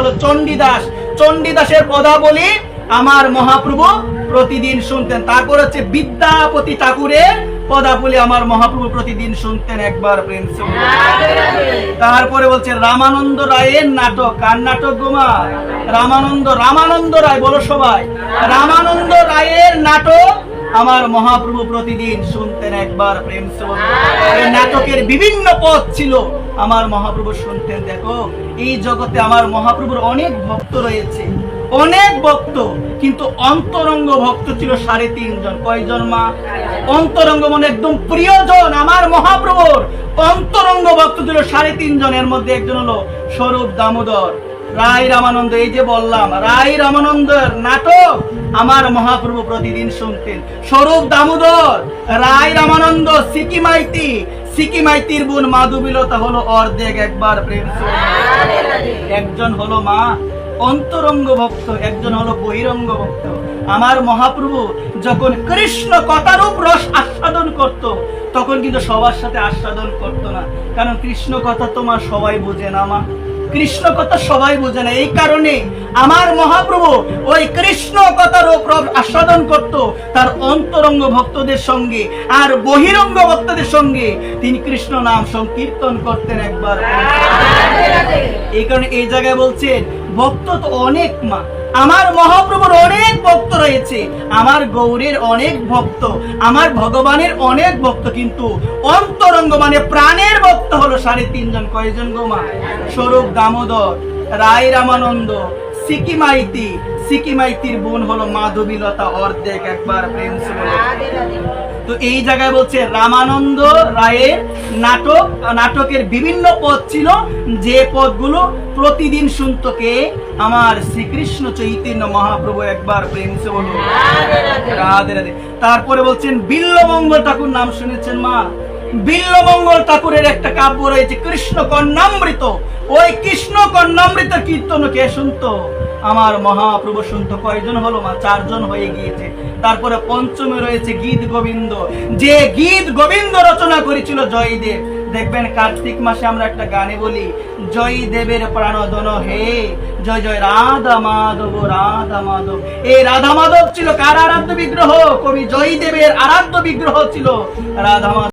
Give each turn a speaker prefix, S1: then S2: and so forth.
S1: হলো চণ্ডীদাস। চণ্ডীদাসের পদাবলী আমার মহাপ্রভু প্রতিদিন শুনতেন। তারপর হচ্ছে বিদ্যাপতি ঠাকুরের পদাবলী আমার মহাপ্রভু প্রতিদিন শুনতেন। একবার প্রেম সে বলুন। তারপরে বলছে রামানন্দ রায়ের নাটক। কার নাটক গোমা? রামানন্দ রায়, বলো সবাই। রামানন্দ রায়ের নাটক আমার মহাপ্রভু প্রতিদিন শুনতেন। একবার প্রেম সে বলুন। এই নাটকের বিভিন্ন পদ ছিল, আমার মহাপ্রভু শুনতেন। দেখো, এই জগতে আমার মহাপ্রভুর অনেক ভক্ত রয়েছে, অনেক ভক্ত, কিন্তু অন্তরঙ্গ ভক্ত ছিল 3.5 জন। কয়জন মা? অন্তরঙ্গ মানে একদম প্রিয়জন আমার মহাপ্রভুর অন্তরঙ্গ ভক্ত ছিল 3.5 জন। এর মধ্যে একজন হলো স্বরূপ দামোদর রায় রামানন্দ। এই যে বললাম, রায় রামানন্দের নাটক আমার মহাপ্রভু প্রতিদিন শুনতেন। স্বরূপ দামোদর, রায় রামানন্দ, সিকি মাইতির বোন মাধবীলতা হলো অর্ধেক। একবার প্রেম। একজন হলো মা অন্তরঙ্গ ভক্ত, একজন হলো বহিরঙ্গ ভক্ত। আমার মহাপ্রভু যখন কৃষ্ণ কথারূপ রস আস্বাদন করত, তখন কিন্তু সবার সাথে আস্বাদন করত না, কারণ কৃষ্ণ কথা তোমার সবাই বোঝে না মা, কৃষ্ণ কথা সবাই বোঝে না। এই কারণে আমার মহাপ্রভু ওই কৃষ্ণ কথার রস আস্বাদন করত তার অন্তরঙ্গ ভক্তদের সঙ্গে, আর বহিরঙ্গ ভক্তদের সঙ্গে তিনি কৃষ্ণ নাম সংকীর্তন করতেন। একবার এই কারণে এই জায়গায় বলছেন ভক্ত তো অনেক মা, আমার মহাপ্রভুর অনেক ভক্ত রয়েছে, আমার গৌরের অনেক ভক্ত, আমার ভগবানের অনেক ভক্ত, কিন্তু অন্তরঙ্গ মানে প্রাণের ভক্ত হলো 3.5 জন। কয়জন গো মা? স্বরূপ দামোদর, রায় রামানন্দ, সিকি মাইতির বোন হলো মাধবীলতা অর্ধেক। একবার প্রেম সে বলো। তো এই জায়গায় বলছে রামানন্দ রায়ের নাটকের বিভিন্ন পদ ছিল, যে পদগুলো প্রতিদিন শুনতো কে? আমার শ্রীকৃষ্ণ চৈতন্য মহাপ্রভু। একবার প্রেম সে বলো। রাধে রাধে। তারপরে বলছেন বিল্লমঙ্গল ঠাকুর, নাম শুনেছেন মা? বিল্লমঙ্গল ঠাকুরের একটা কাব্য রয়েছে কৃষ্ণ কর্ণামৃত। ওই কৃষ্ণ কর্ণামৃত কীর্তন কে শুনতো? আমার মহাপ্রভু শুনতো। কয়জন হলো মা? 4 জন হয়ে গিয়েছে। তারপরে পঞ্চমে রয়েছে গীত গোবিন্দ, যে গীত গোবিন্দ রচনা করেছিল জয়দেব। দেখবেন কার্তিক মাসে আমরা একটা গানে বলি, জয়দেবের প্রাণধন হে জয় জয় রাধা মাধব রাধা মাধব। এই রাধা মাধব ছিল কার আরাধ্য বিগ্রহ? কবি জয়দেবের আরাধ্য বিগ্রহ ছিল রাধা মাধব।